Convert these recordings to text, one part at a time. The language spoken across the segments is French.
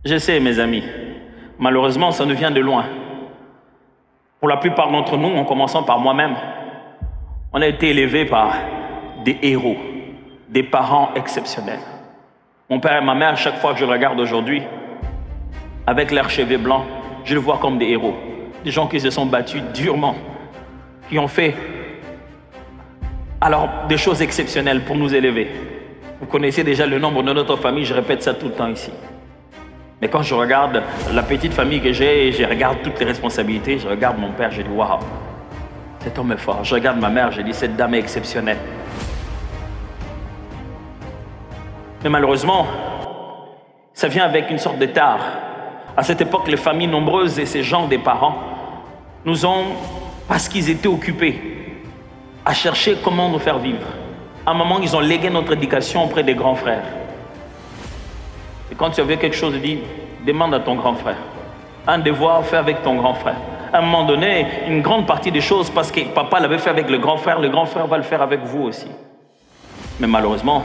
Je sais, mes amis, malheureusement, ça nous vient de loin. Pour la plupart d'entre nous, en commençant par moi-même, on a été élevés par des héros, des parents exceptionnels. Mon père et ma mère, chaque fois que je regarde aujourd'hui, avec leurs cheveux blancs, je les vois comme des héros. Des gens qui se sont battus durement, qui ont fait alors des choses exceptionnelles pour nous élever. Vous connaissez déjà le nombre de notre famille, je répète ça tout le temps ici. Mais quand je regarde la petite famille que j'ai et je regarde toutes les responsabilités, je regarde mon père, je dis waouh, cet homme est fort. Je regarde ma mère, je dis cette dame est exceptionnelle. Mais malheureusement, ça vient avec une sorte de tard. À cette époque, les familles nombreuses et ces gens des parents nous ont, parce qu'ils étaient occupés à chercher comment nous faire vivre. À un moment, ils ont légué notre éducation auprès des grands frères. Et quand tu avais quelque chose, dis, demande à ton grand frère. Un devoir, fais avec ton grand frère. À un moment donné, une grande partie des choses, parce que papa l'avait fait avec le grand frère va le faire avec vous aussi. Mais malheureusement,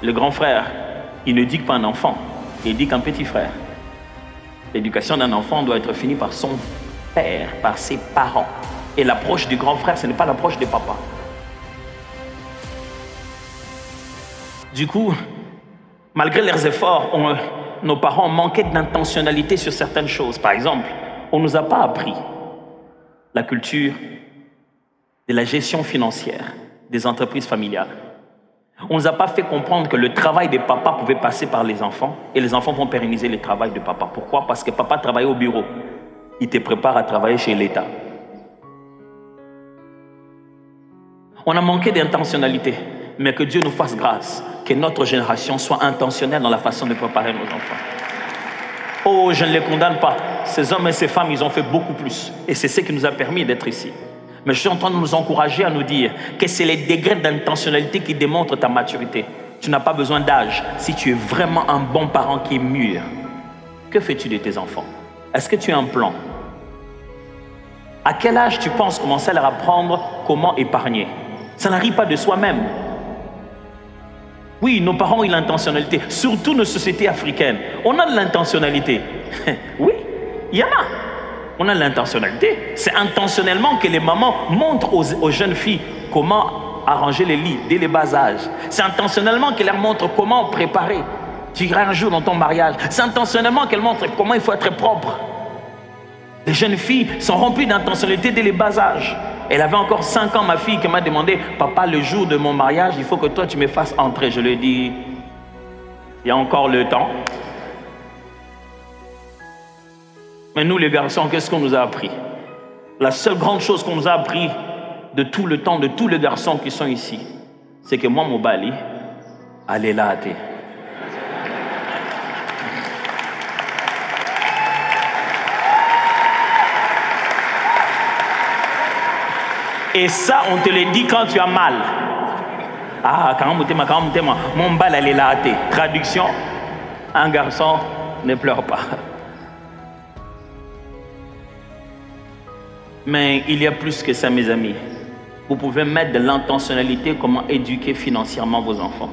le grand frère, il ne dit pas un enfant, il dit qu'un petit frère. L'éducation d'un enfant doit être finie par son père, par ses parents. Et l'approche du grand frère, ce n'est pas l'approche des papas. Du coup, malgré leurs efforts, nos parents manquaient d'intentionnalité sur certaines choses. Par exemple, on ne nous a pas appris la culture de la gestion financière des entreprises familiales. On ne nous a pas fait comprendre que le travail des papas pouvait passer par les enfants et les enfants vont pérenniser le travail de papa. Pourquoi? Parce que papa travaillait au bureau. Il te prépare à travailler chez l'État. On a manqué d'intentionnalité, mais que Dieu nous fasse grâce, que notre génération soit intentionnelle dans la façon de préparer nos enfants. Oh, je ne les condamne pas. Ces hommes et ces femmes, ils ont fait beaucoup plus. Et c'est ce qui nous a permis d'être ici. Mais je suis en train de nous encourager à nous dire que c'est les degrés d'intentionnalité qui démontrent ta maturité. Tu n'as pas besoin d'âge si tu es vraiment un bon parent qui est mûr. Que fais-tu de tes enfants? Est-ce que tu as un plan? À quel âge tu penses commencer à leur apprendre comment épargner? Ça n'arrive pas de soi-même. Oui, nos parents ont eu l'intentionnalité, surtout nos sociétés africaines. On a de l'intentionnalité. Oui, il y en a. On a de l'intentionnalité. C'est intentionnellement que les mamans montrent aux jeunes filles comment arranger les lits dès les bas âges. C'est intentionnellement qu'elles leur montrent comment préparer. Tu iras un jour dans ton mariage. C'est intentionnellement qu'elles montrent comment il faut être propre. Les jeunes filles sont remplies d'intentionnalité dès les bas âges. Elle avait encore 5 ans, ma fille, qui m'a demandé « Papa, le jour de mon mariage, il faut que toi, tu me fasses entrer. » Je lui ai dit « Il y a encore le temps. » Mais nous, les garçons, qu'est-ce qu'on nous a appris? La seule grande chose qu'on nous a appris de tout le temps, de tous les garçons qui sont ici, c'est que moi, mon bali, allez là, t'es. Et ça, on te le dit quand tu as mal. Ah, mon bal, elle est là. Traduction, un garçon ne pleure pas. Mais il y a plus que ça, mes amis. Vous pouvez mettre de l'intentionnalité, comment éduquer financièrement vos enfants.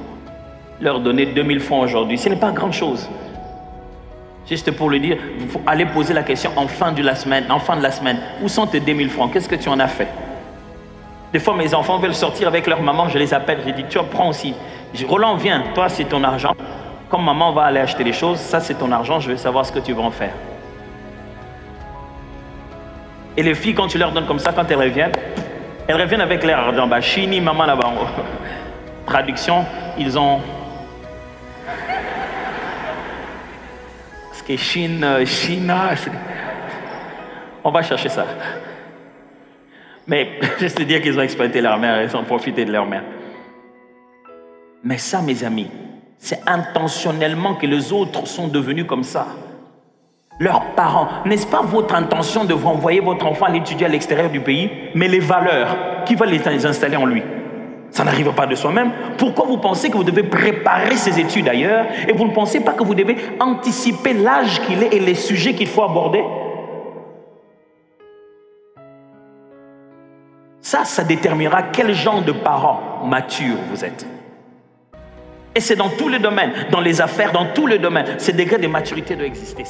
Leur donner 2000 francs aujourd'hui, ce n'est pas grand chose. Juste pour le dire, il faut aller poser la question en fin de la semaine. Où sont tes 2000 francs? Qu'est-ce que tu en as fait? Des fois, mes enfants veulent sortir avec leur maman, je les appelle, je dis, tu prends aussi. Roland, viens, toi, c'est ton argent. Comme maman va aller acheter les choses, ça, c'est ton argent, je veux savoir ce que tu vas en faire. Et les filles, quand tu leur donnes comme ça, quand elles reviennent avec leur argent. Bah, chini, maman là-bas. Traduction, ils ont... Parce que China, on va chercher ça. Mais juste dire qu'ils ont exploité leur mère, ils ont profité de leur mère. Mais ça, mes amis, c'est intentionnellement que les autres sont devenus comme ça. Leurs parents, n'est-ce pas votre intention de vous envoyer votre enfant à l'étudier à l'extérieur du pays, mais les valeurs, qui va les installer en lui? Ça n'arrive pas de soi-même. Pourquoi vous pensez que vous devez préparer ses études ailleurs et vous ne pensez pas que vous devez anticiper l'âge qu'il est et les sujets qu'il faut aborder? Ça déterminera quel genre de parents matures vous êtes. Et c'est dans tous les domaines, dans les affaires, dans tous les domaines. Ce degré de maturité doit exister.